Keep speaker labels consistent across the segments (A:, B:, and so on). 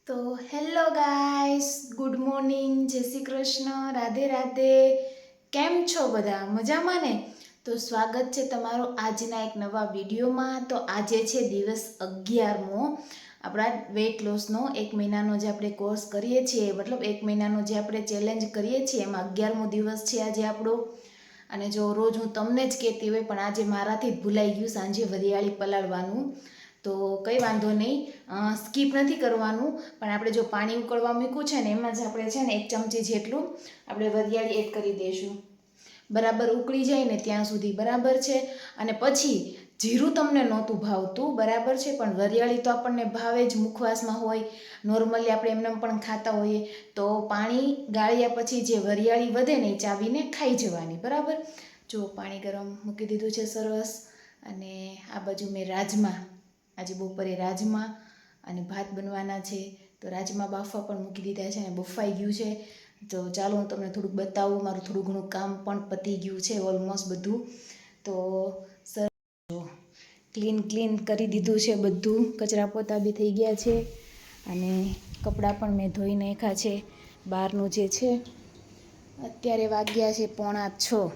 A: તો hello guys, good morning, જય શ્રી કૃષ્ણ, રાધે રાધે. કેમ છો બધા? મજામાં ને? તો સ્વાગત છે તમારું આજના એક નવા વિડીયોમાં. તો આજે છે દિવસ 11મો આપણા વેઇટ લોસનો. 1 મહિનાનો જે આપણે કોર્સ કરીએ છીએ, મતલબ 1 મહિનાનો જે આપણે ચેલેન્જ કરીએ છીએ, એમાં 11મો દિવસ છે આજે આપણો. અને જો રોજ હું તમને જ કહેતી હોય, પણ આજે મારાથી જ ભૂલાઈ ગયું સાંજે વરિયાળી પલાળવાનું. તો કંઈ વાંધો નહીં, સ્કીપ નથી કરવાનું. પણ આપણે જો પાણી ઉકળવા મૂક્યું છે ને, એમાં જ આપણે છે ને 1 ચમચી જેટલું આપણે વરિયાળી એડ કરી દઈશું. બરાબર ઉકળી જાય ને ત્યાં સુધી, બરાબર છે. અને પછી જીરું તમને નહોતું ભાવતું, બરાબર છે, પણ વરિયાળી તો આપણને ભાવે જ, મુખવાસમાં હોય, નોર્મલી આપણે એમને પણ ખાતા હોઈએ. તો પાણી ગાળ્યા પછી જે વરિયાળી વધે ને, એ ચાવીને ખાઈ જવાની, બરાબર. જો પાણી ગરમ મૂકી દીધું છે સરસ. અને આ બાજુ મેં રાજમા, આજે બપોરે રાજમા અને ભાત બનવાના છે. તો રાજમા બાફવા પણ મૂકી દીધા છે અને બફાઈ ગયું છે. તો ચાલો હું તમને થોડુંક બતાવું. મારું થોડું ઘણું કામ પણ પતી ગયું છે ઓલમોસ્ટ બધું. તો સર ક્લીન કરી દીધું છે બધું, કચરા પોતા બી થઈ ગયા છે. અને કપડાં પણ મેં ધોઈ નાખ્યા છે. બહારનું જે છે, અત્યારે વાગ્યા છે 5:45.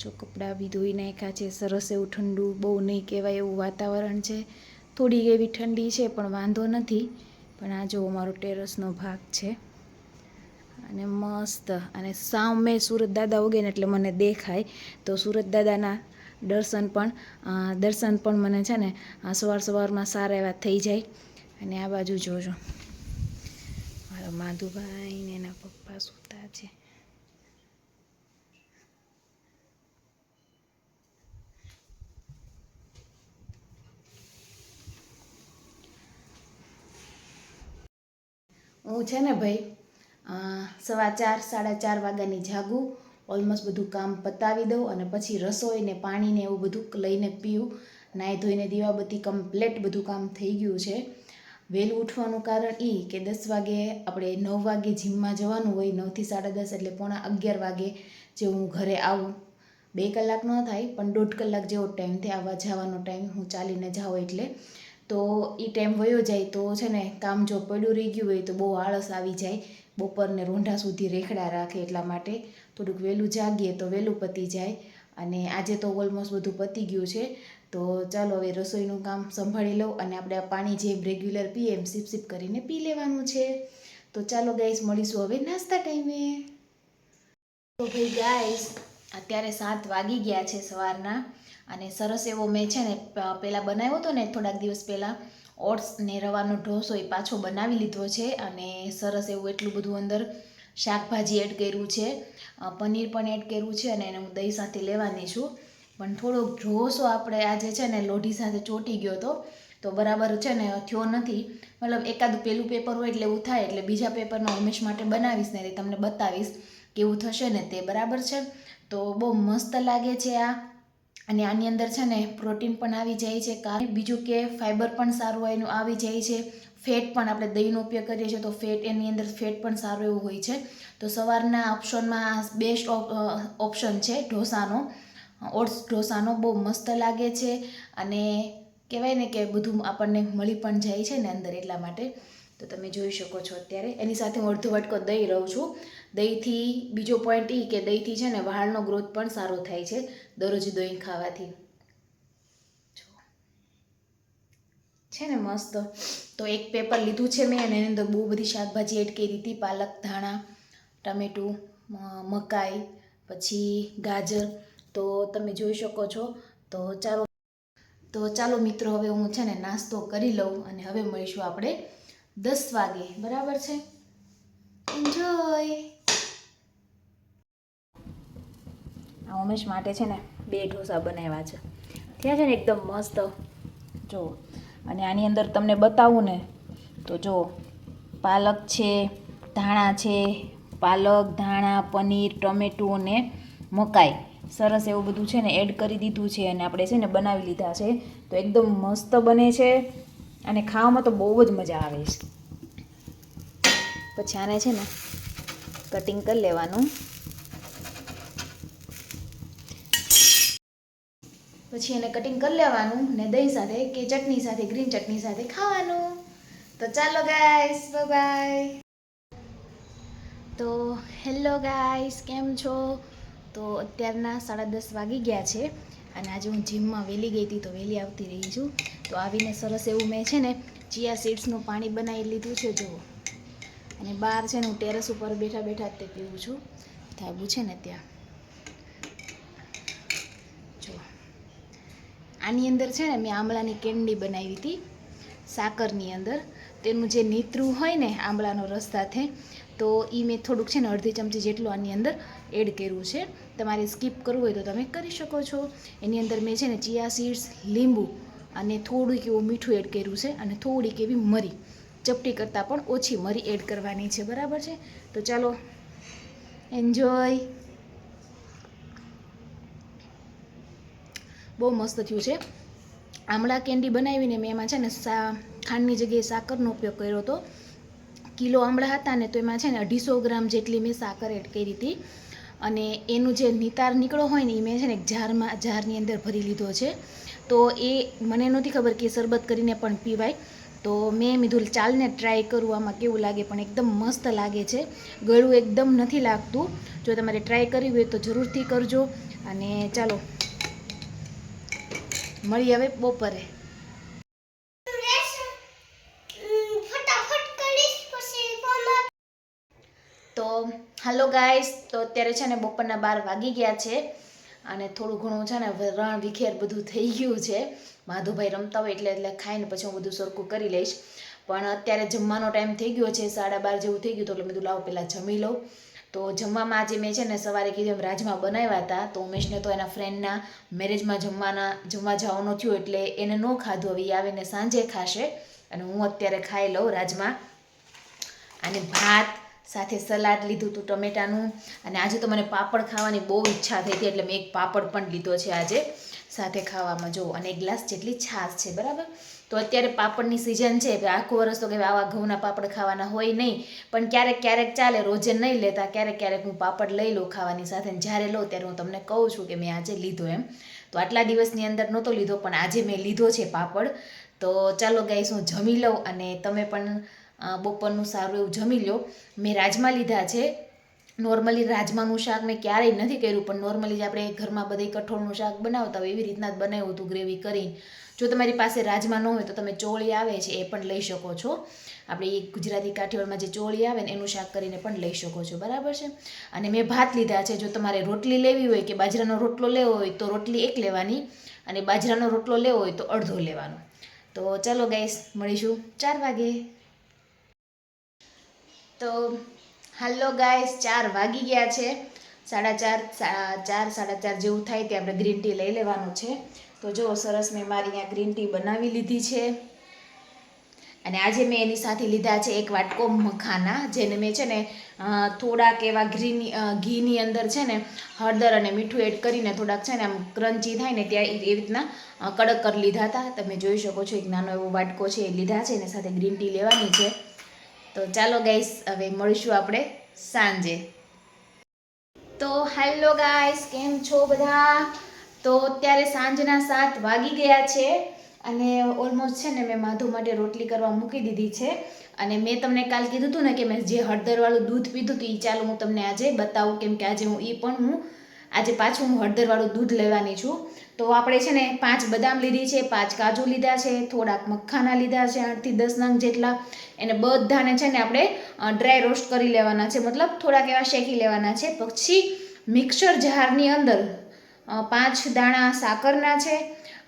A: જો કપડાં બી ધોઈ નાખ્યા છે. સરસ એવું ઠંડુ, બહુ નહીં કહેવાય એવું વાતાવરણ છે. થોડી એવી ઠંડી છે પણ વાંધો નથી. પણ આ જો મારો ટેરેસનો ભાગ છે અને મસ્ત. અને સામે સુરત દાદા ઉગે ને એટલે મને દેખાય. તો સુરત દાદાના દર્શન પણ મને છે ને સવારમાં સારા એવા થઈ જાય. અને આ બાજુ જોજો, મારા માધુભાઈ ને એના પપ્પા સૂતા છે. હું છે ને ભાઈ 4:15 4:30 વાગ્યાની જાગું. ઓલમોસ્ટ બધું કામ પતાવી દઉં અને પછી રસોઈ ને પાણી ને એવું બધું લઈને પીવું. નાહી ધોઈને દીવાબત્તી કમ્પ્લેટ બધું કામ થઈ ગયું છે. વહેલું ઉઠવાનું કારણ એ કે 10 વાગે આપણે 9 વાગે જીમમાં જવાનું હોય, 9 થી 10:30, એટલે 11:15 વાગે જે હું ઘરે આવું. 2 કલાક ન થાય પણ 1.5 કલાક જેવો ટાઈમ થાય આવવા જવાનો ટાઈમ, હું ચાલીને જાઉં એટલે. તો એ ટાઈમ વયો જાય તો છે ને, કામ જો પડ્યું રહી ગયું હોય તો બહુ આળસ આવી જાય. બપોરને રોંઢા સુધી રેખડા રાખે, એટલા માટે થોડુંક વહેલું જાગીએ તો વહેલું પતી જાય. અને આજે તો ઓલમોસ્ટ બધું પતી ગયું છે. તો ચાલો હવે રસોઈનું કામ સંભાળી લઉં અને આપણે આ પાણી જે રેગ્યુલર પીએ એમ સિપ કરીને પી લેવાનું છે. તો ચાલો ગાઈસ, મળીશું હવે નાસ્તા ટાઈમે. તો ભાઈ ગાઈસ, અત્યારે 7 વાગી ગયા છે સવારના. અને સરસ એવો મેં છે ને પહેલાં બનાવ્યો હતો ને થોડાક દિવસ પહેલાં, ઓટ્સ ને રવાનો ઢોસો, એ પાછો બનાવી લીધો છે. અને સરસ એવું એટલું બધું અંદર શાકભાજી એડ કર્યું છે, પનીર પણ એડ કર્યું છે. અને એને હું દહીં સાથે લેવાની છું. પણ થોડોક ઢોસો આપણે આજે છે ને લોઢી સાથે ચોંટી ગયો હતો, તો બરાબર છે ને થયો નથી. મતલબ એકાદું પેલું પેપર હોય એટલે એવું થાય. એટલે બીજા પેપરમાં હંમેશ માટે બનાવીશ ને તમને બતાવીશ કેવું થશે ને તે, બરાબર છે. તો બહુ મસ્ત લાગે છે આ. અને આની અંદર છે ને પ્રોટીન પણ આવી જાય છે, કારણ બીજું કે ફાઈબર પણ સારું એનું આવી જાય છે. ફેટ પણ, આપણે દહીંનો ઉપયોગ કરીએ છીએ તો ફેટ, એની અંદર ફેટ પણ સારું એવું હોય છે. તો સવારના ઓપ્શનમાં બેસ્ટ ઓપ્શન છે ઢોસાનો, ઓટ્સ ઢોસાનો. બહુ મસ્ત લાગે છે. અને કહેવાય ને કે બધું આપણને મળી પણ જાય છે ને અંદર, એટલા માટે. તો તમે જોઈ શકો છો અત્યારે એની સાથે હું અડધો વાટકો દહીં રહું છું. દહીંથી બીજો પોઈન્ટ એ કે દહીંથી છે ને વાળનો ગ્રોથ પણ સારો થાય છે દરરોજ દહીં ખાવાથી. છે ને મસ્ત. તો એક પેપર લીધું છે મેં, અને એની અંદર બહુ બધી શાકભાજી એડ કરી હતી. પાલક, ધાણા, ટામેટું, મકાઈ, પછી ગાજર. તો તમે જોઈ શકો છો. તો ચાલો મિત્રો, હવે હું છે ને નાસ્તો કરી લઉં અને હવે મળીશું આપણે 10 વાગે, બરાબર છે. એન્જોય. આ ઉમેશ માટે છે ને 2 ઢોસા બનાવ્યા છે. ત્યાં છે ને એકદમ મસ્ત, જો. અને આની અંદર તમને બતાવું ને તો જો પાલક છે, ધાણા છે, પાલક, ધાણા, પનીર, ટમેટું અને મકાઈ, સરસ એવું બધું છે ને એડ કરી દીધું છે. અને આપણે છે ને બનાવી લીધા છે. તો એકદમ મસ્ત બને છે અને ખાવામાં તો બહુ જ મજા આવે છે. પછી આને છે ને કટિંગ કરી લેવાનું. પછી એને કટિંગ કરી લેવાનું ને દહીં સાથે કે ચટણી સાથે, ગ્રીન ચટણી સાથે ખાવાનું. તો ચાલો ગાઈસ, બાય બાય. તો હેલો ગાઈસ, કેમ છો? તો અત્યારના 10:30 વાગી ગયા છે અને આજે હું જીમમાં વહેલી ગઈ હતી તો વહેલી આવતી રહી છું. તો આવીને સરસ એવું મેં છે ને ચિયા સીડ્સનું પાણી બનાવી લીધું છે જુઓ. અને બહાર છે ને હું ટેરેસ ઉપર બેઠા બેઠા જ તે પીવું છું. ધાબુ છે ને ત્યાં જો. આની અંદર છે ને મેં આંબળાની કેન્ડી બનાવી હતી સાકરની અંદર. તેનું જે નીતરું હોય ને આંબળાનો રસ સાથે, તો એ મેં થોડુંક છે ને અડધી ચમચી જેટલું આની અંદર એડ કર્યું છે. તમારે સ્કીપ કરવું હોય તો તમે કરી શકો છો. એની અંદર મેં છે ને ચિયા સીડ્સ, લીંબુ અને થોડુંક એવું મીઠું એડ કર્યું છે અને થોડીક એવી મરી, ચપટી કરતાં પણ ઓછી મરી એડ કરવાની છે, બરાબર છે? તો ચાલો એન્જોય. બહુ મસ્ત થયું છે. આમળા કેન્ડી બનાવીને મેં એમાં છે ને ખાંડની જગ્યાએ સાકરનો ઉપયોગ કર્યો હતો. કિલો આમળા હતા ને તો એમાં છે ને 250 ગ્રામ જેટલી મેં સાકર એડ કરી હતી. અને એનું જે નિતાર નીકળો હોય ને એ મેં છે ને એક જારની અંદર ભરી લીધો છે. તો એ મને નહોતી ખબર કે શરબત કરીને પણ પીવાય. તો મેં કીધું ચાલને ટ્રાય કરું આમાં કેવું લાગે, પણ એકદમ મસ્ત લાગે છે. ગળું એકદમ નથી લાગતું. જો તમારે ટ્રાય કરવી હોય તો જરૂરથી કરજો. અને ચાલો મળી હવે બપોરે. તો હાલો ગાઈસ, તો અત્યારે છે ને બપોરના 12 વાગી ગયા છે અને થોડું ઘણું છે ને રણ વિખેર બધું થઈ ગયું છે. માધુભાઈ રમતા હોય એટલે ખાઈને પછી હું બધું સરખું કરી લઈશ. પણ અત્યારે જમવાનો ટાઈમ થઈ ગયો છે, 12:30 જેવું થઈ ગયું. તો એટલે બધું લાવો પહેલાં જમી લઉં. તો જમવામાં આજે મેં છે ને સવારે કીધું એમ રાજમા બનાવ્યા હતા. તો ઉમેશને તો એના ફ્રેન્ડના મેરેજમાં જમવા જવાનું થયું એટલે એને ન ખાધું. હવે એ આવીને સાંજે ખાશે અને હું અત્યારે ખાઈ લઉં રાજમા અને ભાત સાથે સલાડ લીધું હતું ટમેટાનું. અને આજે તો મને પાપડ ખાવાની બહુ ઈચ્છા થઈ હતી એટલે મેં એક પાપડ પણ લીધો છે આજે સાથે ખાવામાં જો. અને 1 ગ્લાસ જેટલી છાશ છે, બરાબર? તો અત્યારે પાપડની સિઝન છે. આખું વર્ષ તો કે આવા ઘઉંના પાપડ ખાવાના હોય નહીં, પણ ક્યારેક ક્યારેક ચાલે, રોજે નહીં લેતા. ક્યારેક ક્યારેક હું પાપડ લઈ લઉં ખાવાની સાથે. જ્યારે લઉં ત્યારે હું તમને કહું છું કે મેં આજે લીધો એમ. તો આટલા દિવસની અંદર નહોતો લીધો પણ આજે મેં લીધો છે પાપડ. તો ચાલો ગાઈસ, હું જમી લઉં અને તમે પણ બપોરનું સારું એવું જમી લો. મેં રાજમા લીધા છે. નોર્મલી રાજમાનું શાક મેં ક્યારેય નથી કર્યું, પણ નોર્મલી જે આપણે ઘરમાં બધી કઠોળનું શાક બનાવતા હોય એવી રીતના જ બનાવ્યું હતું ગ્રેવી કરીને. જો તમારી પાસે રાજમા ન હોય તો તમે ચોળી આવે છે એ પણ લઈ શકો છો. આપણે એ ગુજરાતી કાઠિયાવાડમાં જે ચોળી આવે ને એનું શાક કરીને પણ લઈ શકો છો, બરાબર છે? અને મેં ભાત લીધા છે. જો તમારે રોટલી લેવી હોય કે બાજરાનો રોટલો લેવો હોય તો રોટલી 1 લેવાની અને બાજરાનો રોટલો લેવો હોય તો અડધો લેવાનો. તો ચાલો ગાઈસ, મળીશું 4 વાગે. તો હાલો ગાઈસ, 4 વાગી ગયા છે. 4:30 જેવું થાય ત્યાં આપણે ગ્રીન ટી લઈ લેવાનું છે. તો જો સરસ મેં મારી અહીંયા ગ્રીન ટી બનાવી લીધી છે. અને આજે મેં એની સાથે લીધા છે 1 વાટકો મખાના, જેને મેં છે ને થોડાક એવા ઘીની અંદર છે ને હળદર અને મીઠું એડ કરીને થોડાક છે ને આમ ક્રન્ચી થાય ને ત્યાં એવી રીતના કડક કરી લીધા હતા. તમે જોઈ શકો છો એક નાનો એવો વાટકો છે એ લીધા છે. એની સાથે ગ્રીન ટી લેવાની છે. તો ચાલો ગાઈસ, હવે મળીશું આપણે સાંજે. તો હેલો ગાઈસ, કેમ છો બધા? તો અત્યારે સાંજના 7 વાગી ગયા છે અને ઓલમોસ્ટ છે ને મેં માધુ માટે રોટલી કરવા મૂકી દીધી છે. અને મેં તમને કાલ કીધું હતું ને કે મેં જે હળદરવાળું દૂધ પીધું હતું એ ચાલો હું તમને આજે બતાવું, કેમ કે આજે પાછું હું હળદરવાળું દૂધ લેવાની છું. તો આપણે છે ને 5 બદામ લીધી છે, 5 કાજુ લીધા છે, થોડાક મખાના લીધા છે 8 થી 10 નંગ જેટલા. એને બધાને છે ને આપણે ડ્રાય રોસ્ટ કરી લેવાના છે, મતલબ થોડાક એવા શેકી લેવાના છે. પછી મિક્સર જારની અંદર 5 દાણા સાકરના છે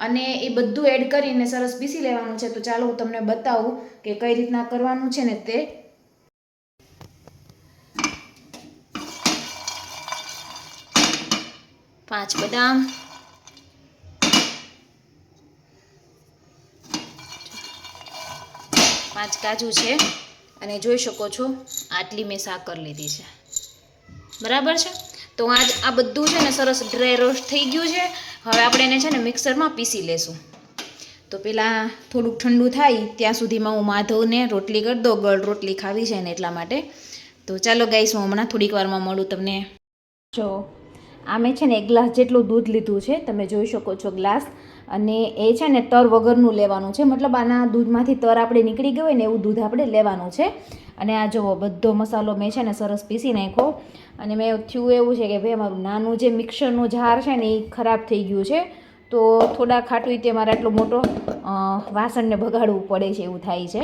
A: અને એ બધું એડ કરીને સરસ પીસી લેવાનું છે. તો ચાલો હું તમને બતાવું કે કઈ રીતના કરવાનું છે ને તે. પાંચ બદામ, 5 કાજુ છે અને જોઈ શકો છો આટલી મેં સાકર લીધી છે, બરાબર છે? તો આ બધું છે ને સરસ ડ્રાય રોસ્ટ થઈ ગયું છે. હવે આપણે એને છે ને મિક્સરમાં પીસી લેશું. તો પહેલાં થોડુંક ઠંડુ થાય ત્યાં સુધીમાં હું માધવને રોટલી કરી દો, ગળ રોટલી ખાવી છે ને એટલા માટે. તો ચાલો ગાઈસ, હું હમણાં થોડીક વારમાં મળું તમને. જો આ મેં છે ને 1 ગ્લાસ જેટલું દૂધ લીધું છે, તમે જોઈ શકો છો ગ્લાસ. અને એ છે ને તર વગરનું લેવાનું છે, મતલબ આના દૂધમાંથી તર આપણે નીકળી ગયો હોય ને એવું દૂધ આપણે લેવાનું છે. અને આ જુઓ બધો મસાલો મેં છે ને સરસ પીસી નાખ્યો. અને મેં થયું એવું છે કે ભાઈ મારું નાનું જે મિક્સરનું જાર છે ને એ ખરાબ થઈ ગયું છે, તો થોડા ખાટું તે મારે આટલો મોટો વાસણને બગાડવું પડે છે એવું થાય છે.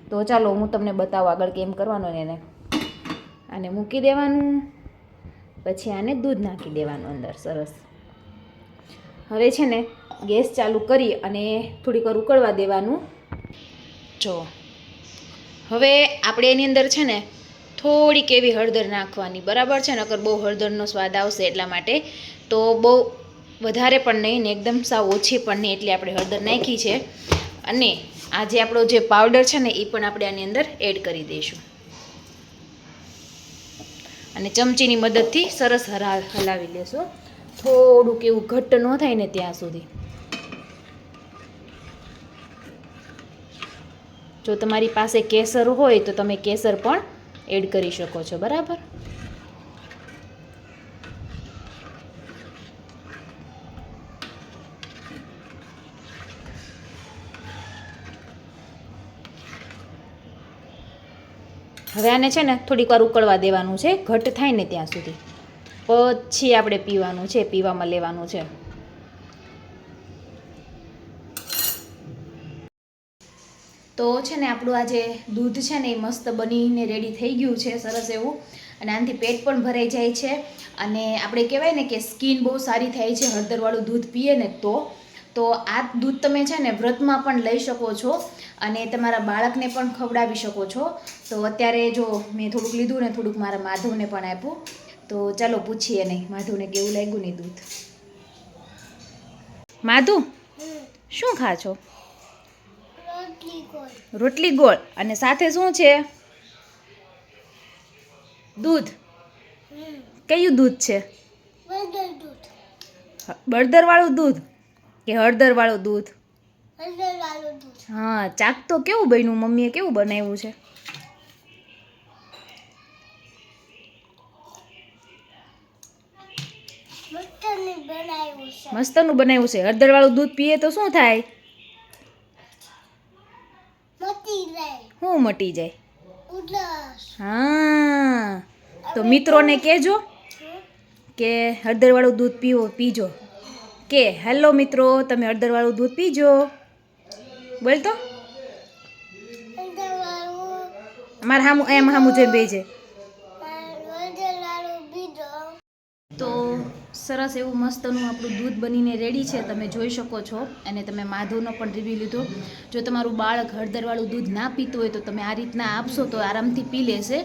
A: તો ચાલો હું તમને બતાવું આગળ કેમ કરવાનું ને એને. આને મૂકી દેવાનું, પછી આને દૂધ નાખી દેવાનું અંદર સરસ. હવે છે ને ગેસ ચાલુ કરી અને થોડીક વાર ઉકળવા દેવાનું. જો હવે આપણે એની અંદર છે ને થોડીક એવી હળદર નાખવાની, બરાબર છે, નકર બહુ હળદરનો સ્વાદ આવશે એટલા માટે. તો બહુ વધારે પણ નહીં ને એકદમ સાવ ઓછી પણ નહીં, એટલે આપણે હળદર નાખી છે. અને આ જે આપણો જે પાવડર છે ને એ પણ આપણે આની અંદર એડ કરી દઈશું. અને ચમચીની મદદથી સરસ હલાવી લેશો, થોડુંક એવું ઘટ્ટ ન થાય ને ત્યાં સુધી. જો તમારી પાસે કેસર હોય તો તમે કેસર પણ એડ કરી શકો છો, બરાબર. હવે આને છે ને થોડીક વાર ઉકળવા દેવાનું છે, ઘટ્ટ થાય ને ત્યાં સુધી. પછી આપણે પીવાનું છે, પીવામાં લેવાનું છે. તો છે ને આપણું આ જે દૂધ છે ને એ મસ્ત બનીને રેડી થઈ ગયું છે, સરસ એવું. અને આનાથી પેટ પણ ભરાઈ જાય છે. અને આપણે કહેવાય ને કે સ્કિન બહુ સારી થાય છે હળદરવાળું દૂધ પીએ ને તો આ દૂધ તમે છે ને વ્રતમાં પણ લઈ શકો છો અને તમારા બાળકને પણ ખવડાવી શકો છો. તો અત્યારે જો મેં થોડુંક લીધું ને થોડુંક મારા માધવને પણ આપ્યું. તો ચાલો પૂછીએ નહીં માધવને કેવું લાગ્યું નહીં દૂધ. માધુ શું ખા છો? રોટલી ગોળ. અને સાથે શું છે? દૂધ. કયું દૂધ છે? બળદર વાળું દૂધ કે હળદર વાળું દૂધ? હા, ચાક તો કેવું બન્યું, મમ્મીએ કેવું બનાવ્યું છે? મસ્તનું બનાવ્યું છે. હળદર વાળું દૂધ પીએ તો શું થાય? શું મટી જાય? હા, તો મિત્રોને કહેજો કે હળદરવાળું દૂધ પીજો. કે હેલો મિત્રો, તમે હળદરવાળું દૂધ પીજો. બોલ તો. મારે હામું જોઈને બેજે. તો સરસ એવું મસ્તનું આપણું દૂધ બનીને રેડી છે, તમે જોઈ શકો છો. અને તમે માધવનો પણ રિવ્યૂ લીધો. જો તમારું બાળક હળદરવાળું દૂધ ના પીતું હોય તો તમે આ રીતના આપશો તો આરામથી પી લેશે.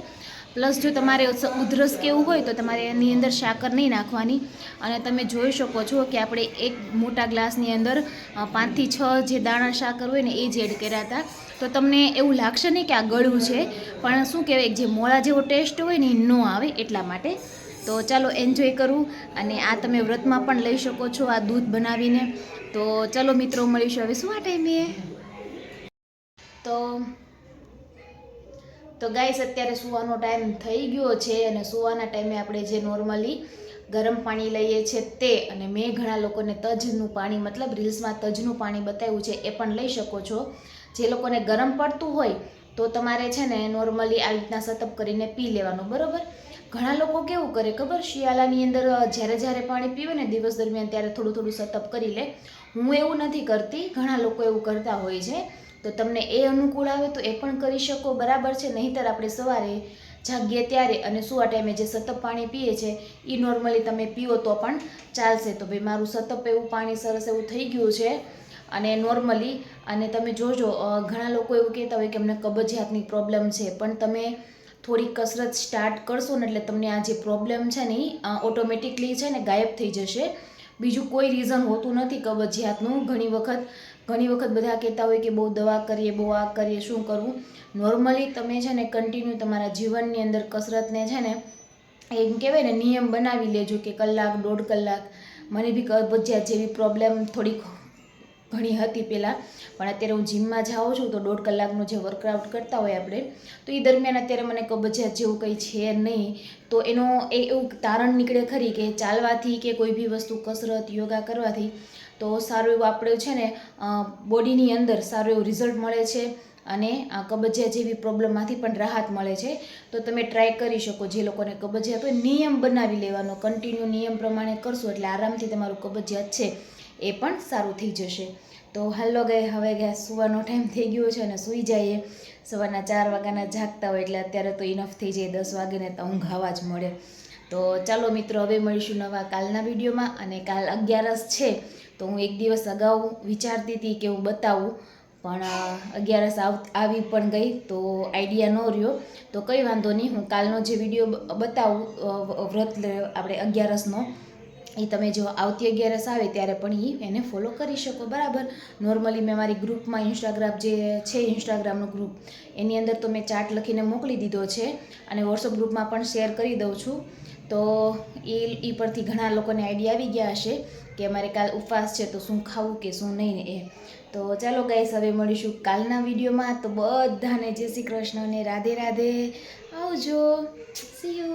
A: પ્લસ જો તમારે ઉધરસ કેવું હોય તો તમારે એની અંદર સાકર નહીં નાખવાની. અને તમે જોઈ શકો છો કે આપણે એક મોટા ગ્લાસની અંદર 5 થી 6 જે દાણા સાકર હોય ને એ જ એડ કર્યા હતા. તો તમને એવું લાગશે નહીં કે આ ગળું છે, પણ શું કહેવાય જે મોળા જેવો ટેસ્ટ હોય ને એ ન આવે એટલા માટે. તો ચાલો એન્જોય કરું. અને આ તમે વ્રતમાં પણ લઈ શકો છો આ દૂધ બનાવીને. તો ચાલો મિત્રો મળીશું હવે શું આ ટાઈમે. તો ગાઈસ અત્યારે સૂવાનો ટાઈમ થઈ ગયો છે અને સૂવાના ટાઈમે આપણે જે નોર્મલી ગરમ પાણી લઈએ છીએ તે, અને મેં ઘણા લોકોને તજનું પાણી, મતલબ રીલ્સમાં તજનું પાણી બતાવ્યું છે, એ પણ લઈ શકો છો. જે લોકોને ગરમ પડતું હોય તો તમારે છે ને નોર્મલી આવી રીતના સતપ કરીને પી લેવાનું, બરાબર. ઘણા લોકો કેવું કરે ખબર, શિયાળાની અંદર જ્યારે પાણી પીવે ને દિવસ દરમિયાન ત્યારે થોડું થોડું સતપ કરી લે. હું એવું નથી કરતી, ઘણા લોકો એવું કરતા હોય છે. તો તમને એ અનુકૂળ આવે તો એ પણ કરી શકો, બરાબર છે. નહીંતર આપણે સવારે જાગીએ ત્યારે અને સુવા ટાઈમે જે સતપ પાણી પીએ છે એ નોર્મલી તમે પીવો તો પણ ચાલશે. તો ભાઈ મારું સતપ એવું પાણી સરસ એવું થઈ ગયું છે. અને નોર્મલી, અને તમે જોજો ઘણા લોકો એવું કહેતા હોય કે અમને કબજિયાતની પ્રોબ્લેમ છે, પણ તમે થોડીક કસરત સ્ટાર્ટ કરશો ને એટલે તમને આ જે પ્રોબ્લેમ છે ને એ ઓટોમેટિકલી છે ને ગાયબ થઈ જશે. બીજું કોઈ રીઝન હોતું નથી કબજિયાતનું. ઘણી વખત બધા કહેતા હોય કે બહુ દવા કરીએ, બહુ આ કરીએ, શું કરવું. નોર્મલી તમે છે ને કન્ટિન્યુ તમારા જીવનની અંદર કસરતને છે ને એમ કહેવાય ને નિયમ બનાવી લેજો કે કલાક 1.5 કલાક. મને બી કબજિયાત જેવી પ્રોબ્લેમ થોડીક ઘણી હતી પહેલાં, પણ અત્યારે હું જીમમાં જાઉં છું તો 1.5 કલાકનું જે વર્કઆઉટ કરતા હોય આપણે, તો એ દરમિયાન અત્યારે મને કબજિયાત જેવું કંઈ છે નહીં. તો એનો એવું તારણ નીકળે ખરી કે ચાલવાથી કે કોઈ બી વસ્તુ કસરત યોગા કરવાથી તો સારું એવું આપણે છે ને બોડીની અંદર સારું એવું રિઝલ્ટ મળે છે અને આ કબજિયાત જેવી પ્રોબ્લેમમાંથી પણ રાહત મળે છે. તો તમે ટ્રાય કરી શકો. જે લોકોને કબજિયાત હોય નિયમ બનાવી લેવાનો, કન્ટિન્યુ નિયમ પ્રમાણે કરશો એટલે આરામથી તમારું કબજિયાત છે એ પણ સારું થઈ જશે. તો હાલો ગઈ, હવે ગયા સુવાનો ટાઈમ થઈ ગયો છે અને સૂઈ જઈએ. સવારના 4 વાગ્યાના જાગતા હોય એટલે અત્યારે તો ઇનફ થઈ જાય, 10 વાગે ને તો ઊંઘ આવવા જ મળે. તો ચાલો મિત્રો, હવે મળીશું નવા કાલના વિડીયોમાં. અને કાલ 11 છે તો હું એક દિવસ અગાઉ વિચારતી હતી કે હું બતાવું, પણ 11 આવી પણ ગઈ તો આઈડિયા ન રહ્યો. તો કંઈ વાંધો નહીં, હું કાલનો જે વિડીયો બતાવું વ્રત આપણે 11નો, એ તમે જો આવતી 11 આવે ત્યારે પણ એને ફોલો કરી શકો. બરાબર. નોર્મલી મેં મારી ગ્રુપમાં ઇન્સ્ટાગ્રામ જે છે, ઇન્સ્ટાગ્રામનું ગ્રુપ, એની અંદર તો મેં ચાર્ટ લખીને મોકલી દીધો છે અને વોટ્સઅપ ગ્રુપમાં પણ શેર કરી દઉં છું. તો એ પરથી ઘણા લોકોને આઈડિયા આવી ગયા હશે કે અમારે કાલ ઉપવાસ છે તો શું ખાવું કે શું નહીં ને એ. તો ચાલો ગાઈસ, હવે મળીશું કાલના વિડીયોમાં. તો બધાને જય શ્રી કૃષ્ણ અને રાધે રાધે. આવજો. C you.